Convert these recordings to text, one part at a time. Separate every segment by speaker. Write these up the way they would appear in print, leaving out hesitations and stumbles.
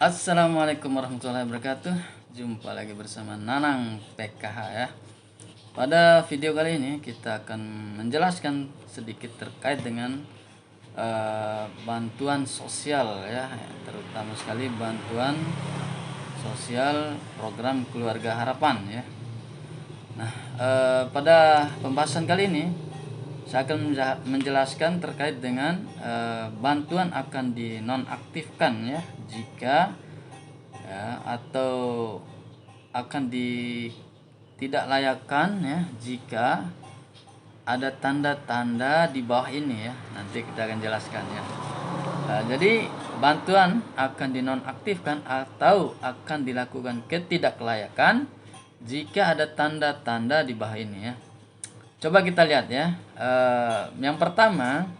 Speaker 1: Assalamualaikum warahmatullahi wabarakatuh. Jumpa lagi bersama Nanang PKH ya. Pada video kali ini kita akan menjelaskan sedikit terkait dengan bantuan sosial ya, terutama sekali bantuan sosial program Keluarga Harapan ya. Nah, pada pembahasan kali ini saya akan menjelaskan terkait dengan bantuan akan dinonaktifkan ya jika ya, atau akan tidak layakkan ya jika ada tanda-tanda di bawah ini ya. Nanti kita akan jelaskan ya. Jadi bantuan akan dinonaktifkan atau akan dilakukan ketidaklayakan jika ada tanda-tanda di bawah ini ya. Coba kita lihat ya. Yang pertama,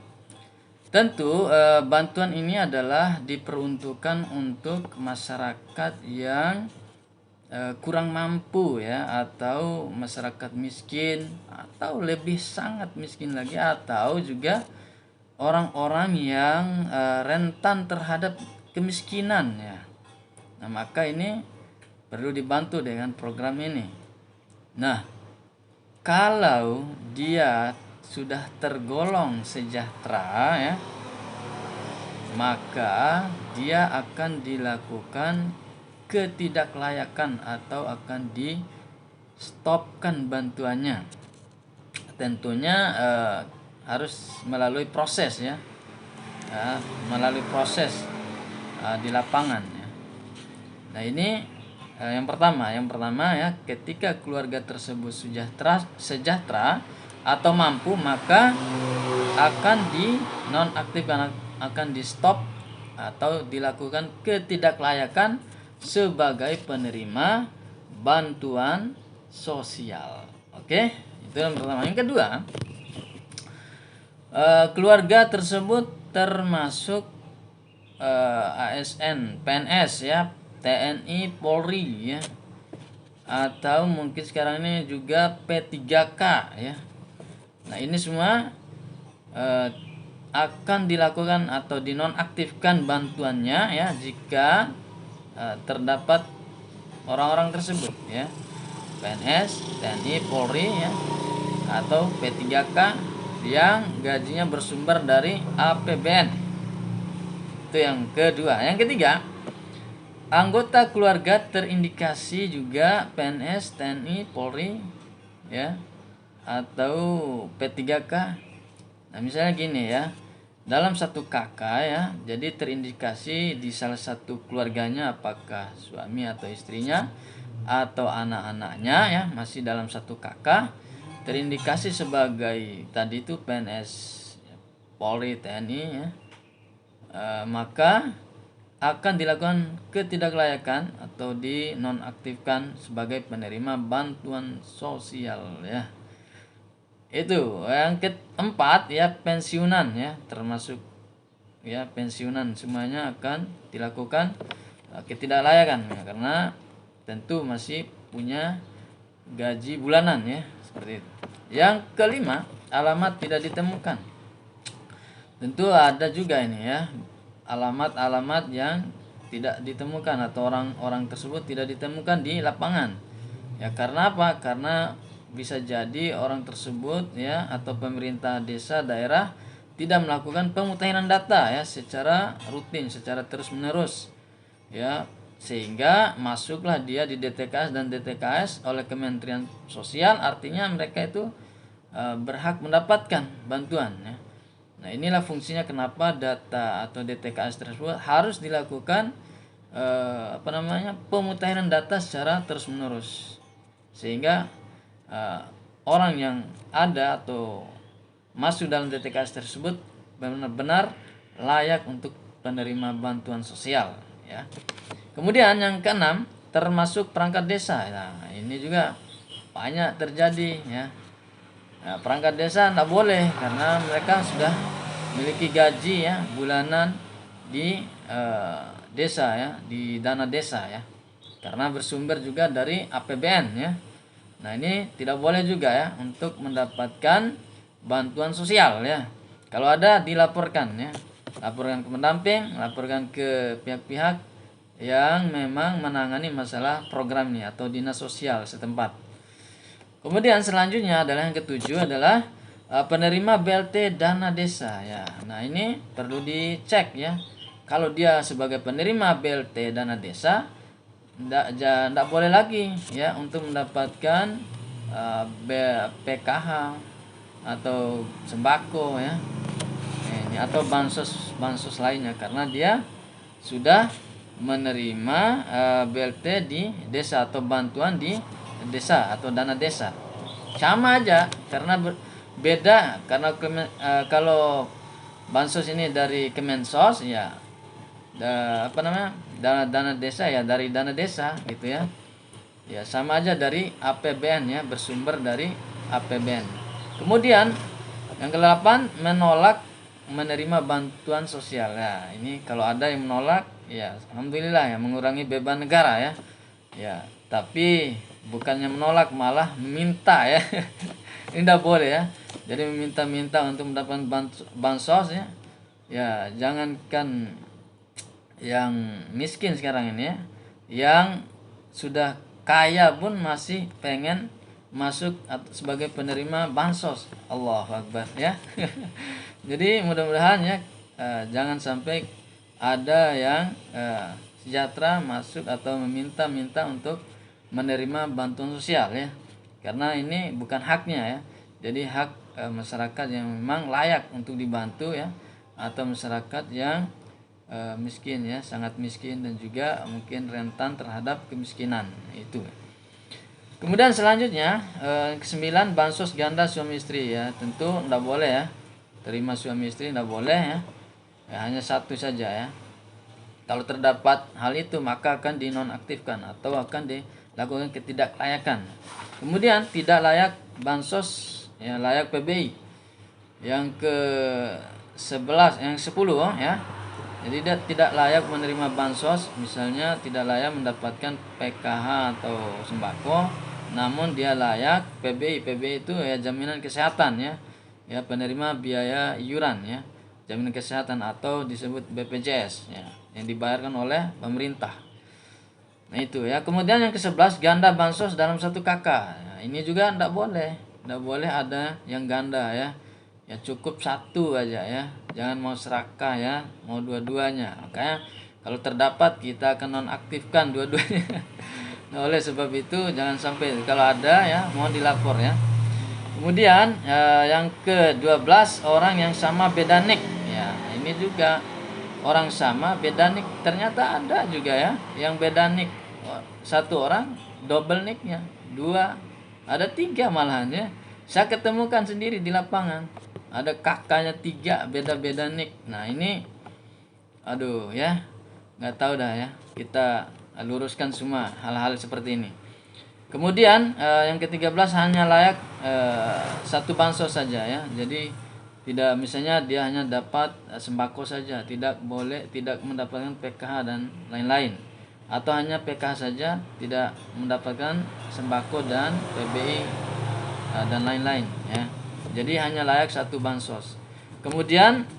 Speaker 1: tentu bantuan ini adalah diperuntukkan untuk masyarakat yang kurang mampu ya, atau masyarakat miskin, atau lebih sangat miskin lagi, atau juga orang-orang yang rentan terhadap kemiskinan ya. Nah, maka ini perlu dibantu dengan program ini. Nah, kalau dia sudah tergolong sejahtera ya, maka dia akan dilakukan ketidaklayakan atau akan di stopkan bantuannya. Tentunya harus melalui proses ya, melalui proses di lapangan ya. Nah, ini yang pertama ya, ketika keluarga tersebut sejahtera atau mampu, maka akan dinonaktifkan, akan di stop atau dilakukan ketidaklayakan sebagai penerima bantuan sosial. Oke, itu yang pertama. Yang kedua, keluarga tersebut termasuk ASN, PNS ya, TNI, Polri ya, atau mungkin sekarang ini juga P3K ya. Nah, ini semua akan dilakukan atau dinonaktifkan bantuannya ya jika terdapat orang-orang tersebut ya, PNS, TNI, Polri ya, atau P3K yang gajinya bersumber dari APBN. Itu yang kedua. Yang ketiga, anggota keluarga terindikasi juga PNS, TNI, Polri ya, atau P3K. Nah, misalnya gini ya, dalam satu kakak ya, jadi terindikasi di salah satu keluarganya, apakah suami atau istrinya atau anak-anaknya ya, masih dalam satu kakak, terindikasi sebagai tadi itu PNS, Polri, TNI ya, maka akan dilakukan ketidaklayakan atau dinonaktifkan sebagai penerima bantuan sosial ya. Itu yang keempat ya, pensiunan ya, termasuk ya pensiunan, semuanya akan dilakukan ketidaklayakan ya, karena tentu masih punya gaji bulanan ya, seperti itu. Yang kelima, alamat tidak ditemukan. Tentu ada juga ini ya, alamat-alamat yang tidak ditemukan atau orang-orang tersebut tidak ditemukan di lapangan. Ya, karena apa? Karena bisa jadi orang tersebut ya, atau pemerintah desa daerah tidak melakukan pemutahiran data ya secara rutin, secara terus-menerus ya, sehingga masuklah dia di DTKS dan DTKS oleh Kementerian Sosial, artinya mereka itu berhak mendapatkan bantuan ya. Nah, inilah fungsinya kenapa data atau DTKS tersebut harus dilakukan pemutahiran data secara terus-menerus, sehingga orang yang ada atau masuk dalam DTKS tersebut benar-benar layak untuk penerima bantuan sosial ya. Kemudian yang keenam, termasuk perangkat desa. Nah, ini juga banyak terjadi ya. Nah, perangkat desa tidak boleh karena mereka sudah memiliki gaji ya bulanan di desa ya, di dana desa ya, karena bersumber juga dari APBN ya. Nah, ini tidak boleh juga ya untuk mendapatkan bantuan sosial ya. Kalau ada, dilaporkan ya, laporkan ke pendamping, laporkan ke pihak-pihak yang memang menangani masalah program ini atau dinas sosial setempat. Kemudian selanjutnya adalah yang ketujuh adalah penerima BLT dana desa ya. Nah, ini perlu dicek ya. Kalau dia sebagai penerima BLT dana desa tidak boleh lagi ya untuk mendapatkan PKH atau sembako ya. Ini atau bansos lainnya karena dia sudah menerima BLT di desa atau bantuan di desa atau dana desa. Sama aja karena beda karena kalau bansos ini dari Kemensos ya dana desa ya dari dana desa gitu ya. Ya sama aja dari APBN ya, bersumber dari APBN. Kemudian yang ke-8 menolak menerima bantuan sosial. Ya, ini kalau ada yang menolak ya alhamdulillah ya, mengurangi beban negara ya. Ya, tapi bukannya menolak malah meminta ya. Ini tidak boleh ya. Jadi meminta-minta untuk mendapatkan bansos ya. Ya, jangankan yang miskin sekarang ini ya, yang sudah kaya pun masih pengen masuk sebagai penerima bansos. Allahu Akbar ya. Jadi mudah-mudahan ya jangan sampai ada yang sejahtera masuk atau meminta-minta untuk menerima bantuan sosial ya. Karena ini bukan haknya ya. Jadi hak masyarakat yang memang layak untuk dibantu ya, atau masyarakat yang miskin ya, sangat miskin dan juga mungkin rentan terhadap kemiskinan itu. Kemudian selanjutnya ke-9 bansos ganda suami istri ya, tentu tidak boleh ya, terima suami istri tidak boleh ya, hanya satu saja ya. Kalau terdapat hal itu maka akan dinonaktifkan atau akan dilakukan ketidaklayakan. Kemudian tidak layak bansos ya, layak PBI yang ke-11 yang 10 ya. Jadi dia tidak layak menerima bansos, misalnya tidak layak mendapatkan PKH atau sembako, namun dia layak PBI. PBI itu ya jaminan kesehatan ya. Ya, penerima biaya iuran ya, jaminan kesehatan atau disebut BPJS ya, yang dibayarkan oleh pemerintah. Nah itu ya. Kemudian yang ke-11 ganda bansos dalam satu kakak. Nah, ini juga tidak boleh. Tidak boleh ada yang ganda ya. Ya cukup satu aja ya, jangan mau serakah ya, mau dua-duanya. Makanya kalau terdapat kita akan nonaktifkan dua-duanya. Nah, oleh sebab itu jangan sampai, kalau ada ya mohon dilapor ya. Kemudian yang ke-12 orang yang sama beda nik ya, ini juga orang sama beda nik, ternyata ada juga ya yang beda nik, satu orang double niknya, dua, ada tiga malahan ya. Saya ketemukan sendiri di lapangan, ada kakaknya tiga beda-beda nik. Nah ini aduh ya, nggak tahu dah ya, kita luruskan semua hal-hal seperti ini. Kemudian yang ke-13 hanya layak satu bansos saja ya. Jadi tidak, misalnya dia hanya dapat sembako saja, tidak boleh, tidak mendapatkan PKH dan lain-lain, atau hanya PKH saja, tidak mendapatkan sembako dan PBI dan lain-lain ya. Jadi hanya layak satu bansos. Kemudian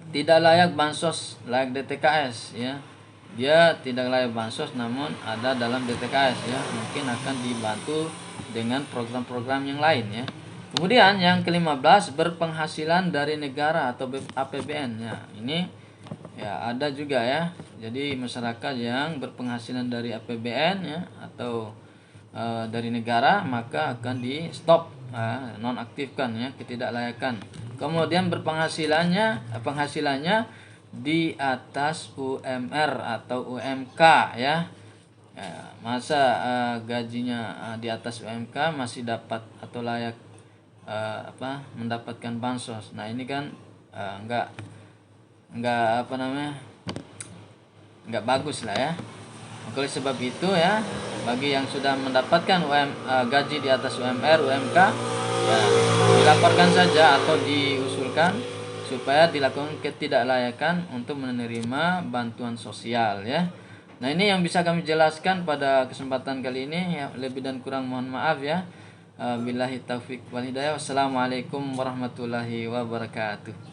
Speaker 1: tidak layak bansos, layak DTKS ya. Dia tidak layak bansos namun ada dalam DTKS ya, mungkin akan dibantu dengan program-program yang lain ya. Kemudian yang ke-15 berpenghasilan dari negara atau APBN ya. Ini ya ada juga ya. Jadi masyarakat yang berpenghasilan dari APBN ya atau dari negara maka akan di stop, nonaktifkan ya, ketidaklayakan. Kemudian penghasilannya di atas UMR atau UMK ya. Masa gajinya di atas UMK masih dapat atau layak mendapatkan bansos. Nah ini kan enggak enggak bagus lah ya. Oleh sebab itu ya, bagi yang sudah mendapatkan gaji di atas UMR, UMK ya, dilaporkan saja atau diusulkan supaya dilakukan ketidaklayakan untuk menerima bantuan sosial ya. Nah ini yang bisa kami jelaskan pada kesempatan kali ini ya, lebih dan kurang mohon maaf ya. Billahi taufik wal hidayah. Wassalamualaikum warahmatullahi wabarakatuh.